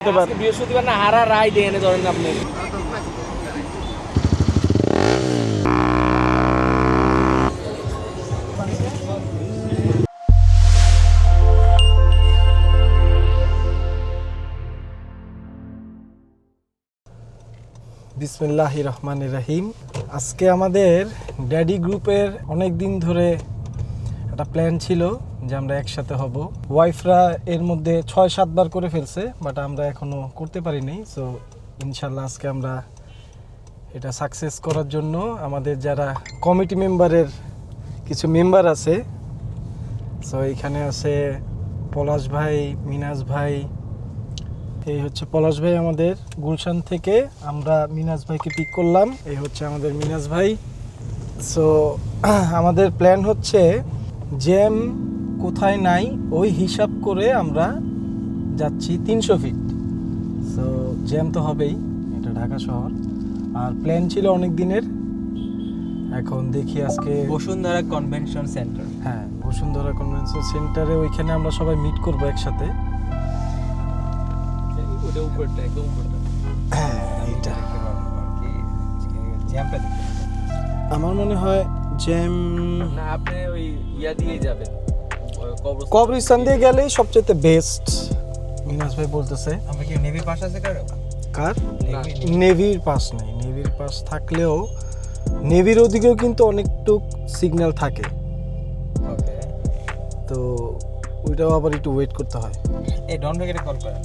বৃহস্পতিবার না হারা রায় দিয়ে এনে ধরেন আপনি। বিসমিল্লাহির রহমানির রহিম। আজকে আমাদের ড্যাডি গ্রুপের অনেক দিন ধরে একটা প্ল্যান ছিল যে আমরা একসাথে হব। ওয়াইফরা এর মধ্যে 6-7 বার করে ফেলছে, বাট আমরা এখনো করতে পারিনি। সো ইনশাল্লাহ আজকে আমরা এটা সাকসেস করার জন্য আমাদের যারা কমিটি মেম্বারের কিছু মেম্বার আছে, সো এখানে আছে পলাশ ভাই, মিনাজ ভাই। এই হচ্ছে পলাশ ভাই আমাদের গুলশান থেকে, আমরা মিনাজ ভাইকে পিক করলাম। এই হচ্ছে আমাদের মিনাজ ভাই। সো আমাদের প্ল্যান হচ্ছে জ্যাম কোথায় নাই ওই হিসাব করে আমরা যাচ্ছি 300 ফিট। সো জ্যাম তো হবেই, এটা ঢাকা শহর। আর প্ল্যান ছিল অনেক দিনের, এখন দেখি আজকে বসুন্ধরা কনভেনশন সেন্টার। হ্যাঁ, বসুন্ধরা কনভেনশন সেন্টারে, ওইখানে আমরা সবাই মিট করবো একসাথে। ওটা উপরটা, একদম উপরটা। হ্যাঁ, এইটা জ্যামটা দেখতে আমার মনে হয় জ্যাম না, আপনি ওই ইয়া দিয়ে যাবেন, কবরস্থান দিয়ে গেলেই সবচেয়ে বেস্ট। মিনাজ ভাই বলতেছে। আমরা কি নেভি পাস আছে কার নেভির পাস নেই। নেভির পাস থাকলেও নেভির ওদিকেও কিন্তু অনেকটুক সিগন্যাল থাকে, ওকে। তো ওইটাও আবার একটু ওয়েট করতে হয়। এই ডন ভাইকে কল করেন,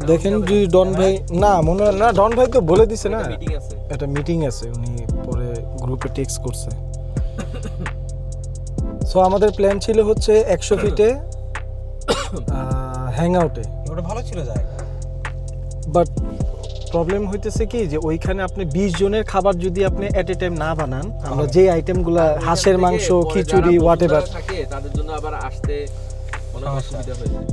দেখেন যদি ডন ভাই না, মনে হয় না, ডন ভাই তো বলে দিছে না মিটিং আছে, একটা মিটিং আছে, উনি পরে গ্রুপে টেক্সট করছে। সো আমাদের প্ল্যান ছিল হচ্ছে 100 ফিটে হ্যাং আউটে। ওটা ভালো ছিল যায়, বাট প্রবলেম হইতেছে কি যে ওইখানে আপনি 20 জনের খাবার যদি আপনি এট এ টাইম না বানান, আমরা যে আইটেমগুলো হাঁসের মাংস, খিচুড়ি, হোয়াটএভার থাকে তাদের জন্য আবার আসতে অনেক অসুবিধা হয়ে যায়।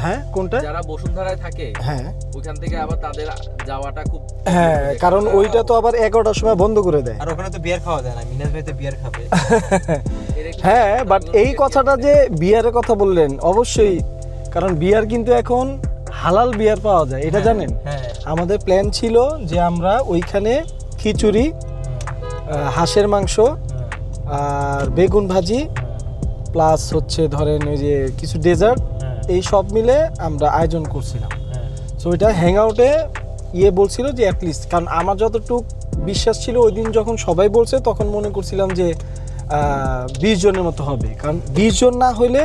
হ্যাঁ, কোনটা? যারা বসুন্ধরায় থাকে, হ্যাঁ, ওইখান থেকে আবার তাদের যাওয়াটা খুব, হ্যাঁ, কারণ ওইটা তো আবার 11টার সময় বন্ধ করে দেয়। আর ওখানে তো বিয়ার খাওয়া যায় না। মিনাজ ভাই তো বিয়ার খাবে। হ্যাঁ, বাট এই কথাটা যে বিয়ারের কথা বললেন, অবশ্যই, কারণ বিয়ার কিন্তু এখন হালাল বিয়ার পাওয়া যায়, এটা জানেন? হ্যাঁ, আমাদের প্ল্যান ছিল যে আমরা ওইখানে খিচুড়ি, হাঁসের মাংস আর বেগুন ভাজি প্লাস হচ্ছে ধরেন ওই যে কিছু ডেজার্ট, এই সব মিলে আমরা আয়োজন করছিলাম। সো ওইটা হ্যাং আউটে বলছিল যে অ্যাটলিস্ট, কারণ আমার যতটুকু বিশ্বাস ছিল ওই দিন যখন সবাই বলছে তখন মনে করছিলাম যে 20 জনের মতো হবে, কারণ 20 জন না হইলে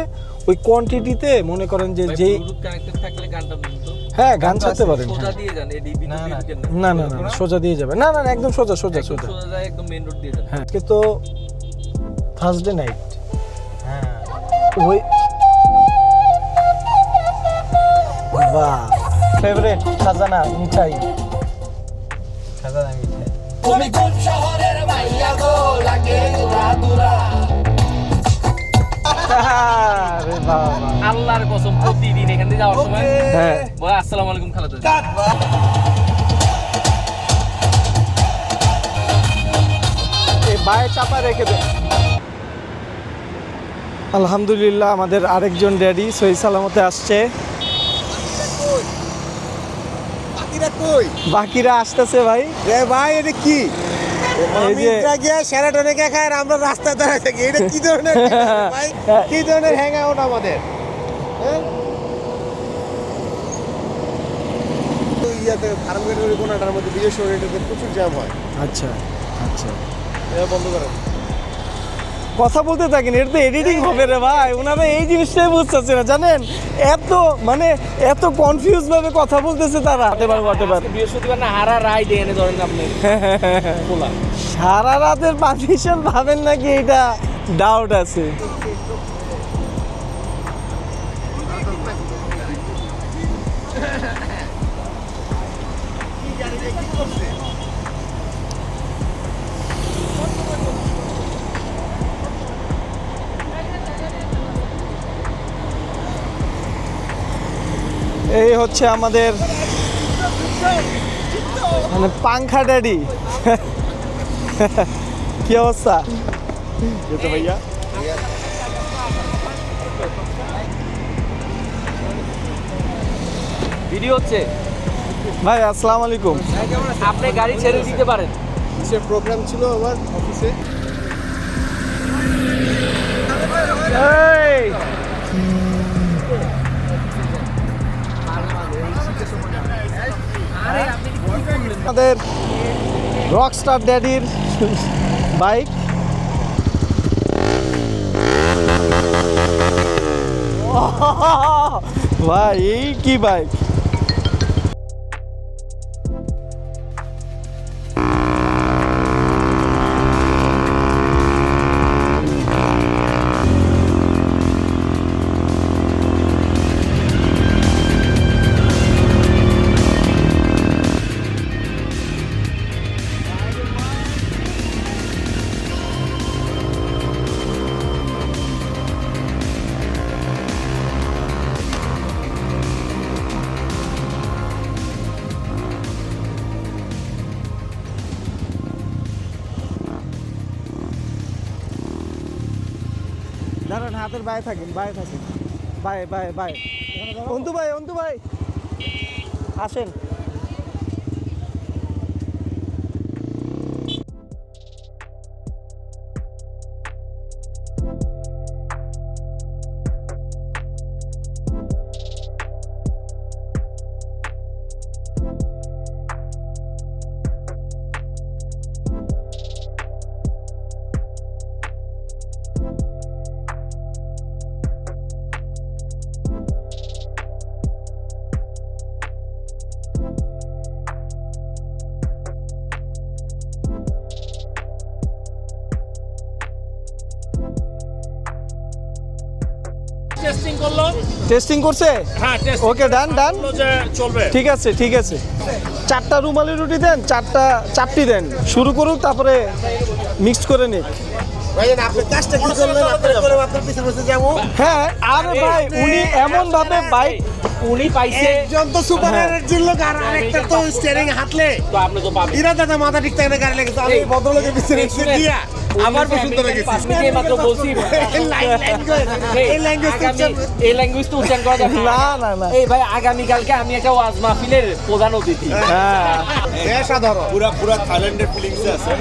ওই কোয়ান্টিটিতে মনে করেন যে যেই কানেক্টেড থাকলে গানটা বলতো। হ্যাঁ, গান ছাড়তে পারেন। সোজা দিয়ে যান, এডিবি না না না, সোজা দিয়ে যাবে। না না, একদম সোজা সোজা সোজা, সোজা যায়, একদম মেইন রোড দিয়ে যান। হ্যাঁ, কিন্তু থার্সডে নাইট। হ্যাঁ, ওই বাহ, ফেভারিট খাজানা মিঠাই। খাজা আমি তুমি কোন শহরের মাইয়া গো, লাগে দুরা দুরা। আরে বাবা, আল্লাহর কসম প্রতিদিন এখান থেকে যাওয়ার সময় হ্যাঁ, বলে আসসালামু আলাইকুম খালাতো। এই বায়ে চাপা রেখে দে। আলহামদুলিল্লাহ আমাদের আরেকজন ড্যাডি সহি সালামতে আসছে। বাকিরা আসতেছে ভাই। ভাই এটা কি এই যে গিয়ে সেরাটনে খায় আর আমরা রাস্তায় দাঁড়ায় থাকি, এটা কি ধরনের ভাই, কি ধরনের হ্যাং আউট আমাদের? ইয়াতে ফার্মগেটের কোনাটার মধ্যে বিশেষ করে এটাতে প্রচুর জ্যাম হয়। আচ্ছা আচ্ছা, এটা বন্ধ করেন। কথা বলতে থাকেন, এটা তো এডিটিং হবে রে ভাই। ওনারা এই জিনিসটাই বুঝতেছে না, জানেন? এত কনফিউজ ভাবে কথা বলতেছে তারা। বৃহস্পতিবার না হারা রায় দিয়ে এনে ধরেন আপনি। সারা রাতের পারমিশন ভাবেন নাকি, এটা ডাউট আছে। এই হচ্ছে আমাদের মানে পাংখা ড্যাডি। কি অবস্থা ভাইয়া? ভিডিও হচ্ছে। ভাই আসসালামু আলাইকুম। আপনি গাড়ি ছেড়ে দিতে পারেন। সে প্রোগ্রাম ছিল আমার অফিসে। এই আমাদের রকস্টার ড্যাডির বাইক। ভাই এই কি বাইক! দাঁড়ান, হাতের বাইরে থাকেন, বাইরে থাকেন, বাইরে বাইরে বাইরে। অন্তু ভাই আসেন। টেস্টিং করলো। টেস্টিং করছে? হ্যাঁ, টেস্টিং ওকে, ডান ডান, করলো যে চলবে। ঠিক আছে ঠিক আছে। 4টা রুমালি রুটি দেন, 4টা চাপটি দেন। শুরু করুক, তারপরে মিক্সড করে নিক। ভাইজান আপনি কাজটা কি করলেন? আপনার করে আপনার পিছনে বসে যাবো। হ্যাঁ, আর ভাই উনি এমন ভাবে বাইক, উনি পাইছে একজন তো সুপার এনার্জির লোক আর আরেকটা তো স্টিয়ারিং হাতলে। তো আপনি তো পাবেন। ইরা দাদা মাথা ঠিক থাকে না গাড়ি লেগেছে। আমি এই, ভদ্রলোকের পিছনে এই শুনেন, দিয়া আবার পছন্দ লেগেছে। 5 মিনিটে মাত্র বলছি। এই ল্যাঙ্গুয়েজ এই ল্যাঙ্গুয়েজ তো উচ্চারণ করা যাবে না না না। এই ভাই, আগামীকালকে আমি একটা ওয়াজ মাহফিলের প্রধান অতিথি। হ্যাঁ, সাধারণ পুরা থাইল্যান্ডের ফিলিংসে আছে।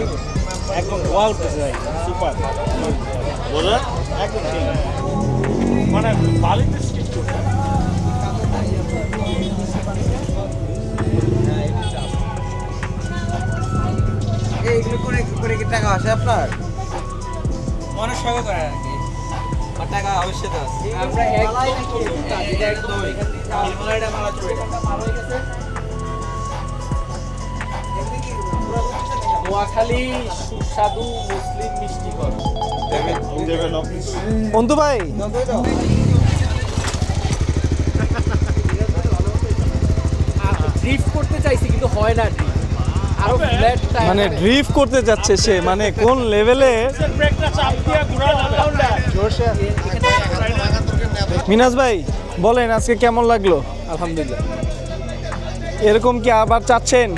একদম ওয়াও উঠতেছে ভাই, সুপার। বলে একদম ঠিক। মানে বালিতে স্কিপ করতে। এইগুলো করে কি টাকা আসে আপনার? মনে স্বাগত হয় আর কি। টাকা অবশ্যই আছে। আমরা একদমই হিমালয়টা মালা চলে গেছে। নোয়াখালী সুস্বাদু মুসলিম মিষ্টিকর। অন্তু ভাই ড্রিফট করতে চাইছি কিন্তু হয় না ড্রিফট। আরো ফ্ল্যাট টায়ার মানে ড্রিফট করতে যাচ্ছে সে, মানে কোন লেভেলে! ব্রেকটা চাপ দিয়ে ঘোরা যাবে। মিনাজ ভাই বলেন, আজকে কেমন লাগলো? আলহামদুলিল্লাহ, এরকম কি আবার চাচ্ছেন?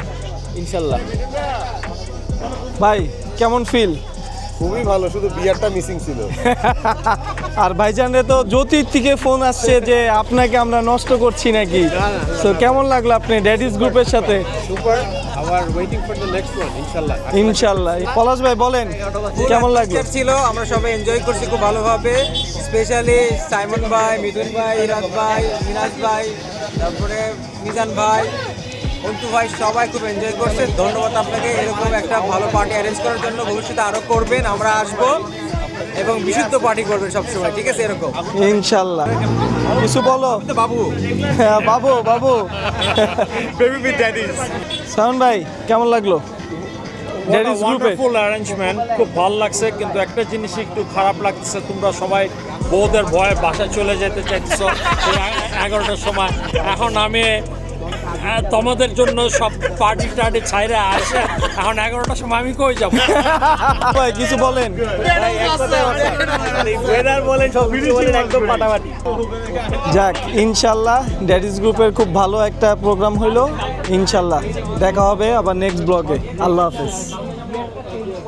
ইনশাল্লাহ। ভাই কেমন ফিল? খুবই ভালো, শুধু বিয়ারটা মিসিং ছিল। আর ভাইজানরে তো জ্যোতির থেকে ফোন আসছে যে আপনাকে আমরা নষ্ট করছি নাকি। তো কেমন লাগলো আপনি ড্যাডিস গ্রুপের সাথে? সুপার, আবার waiting for the next one ইনশাআল্লাহ। ইনশাল্লাহ। পলাশ ভাই বলেন কেমন লাগলো? ছিল, আমরা সবাই এনজয় করছি খুব ভালোভাবে। স্পেশালি সাইমন ভাই, মিথুন ভাই, ইরাজ ভাই, মিনাজ ভাই, তারপরে মিজান ভাই, অন্তু ভাই, সবাই খুব এনজয় করছে। ধন্যবাদ আপনাকে এরকম একটা ভালো পার্টি অ্যারেঞ্জ করার জন্য। ভবিষ্যতে আরও করবেন, আমরা আসবো এবং বিশুদ্ধ পার্টি করবেন সবসময়, ঠিক আছে? এরকম ইনশাল্লাহ। কিছু বলো বাবু। হ্যাঁ, বাবু বাবু। Baby with daddy's. সাউন্ড ভাই কেমন লাগলো ড্যাডিস গ্রুপে? ওয়ান্ডারফুল অ্যারেঞ্জমেন্ট, খুব ভালো লাগছে। কিন্তু একটা জিনিস একটু খারাপ লাগতেছে, তোমরা সবাই বউদের ভয়ে বাসায় চলে যেতে চাইছো 11টার সময়। এখন আমি তোমাদের জন্য সব পার্টি টার্টি ছাইরে আসে, এখন 11টার সময় আমি কই যাবো? ভাই কিছু বলেন। যাক, ইনশাল্লাহ ড্যাডিস গ্রুপের খুব ভালো একটা প্রোগ্রাম হইলো। ইনশাল্লাহ দেখা হবে আবার নেক্সট ব্লগে। আল্লাহ হাফেজ।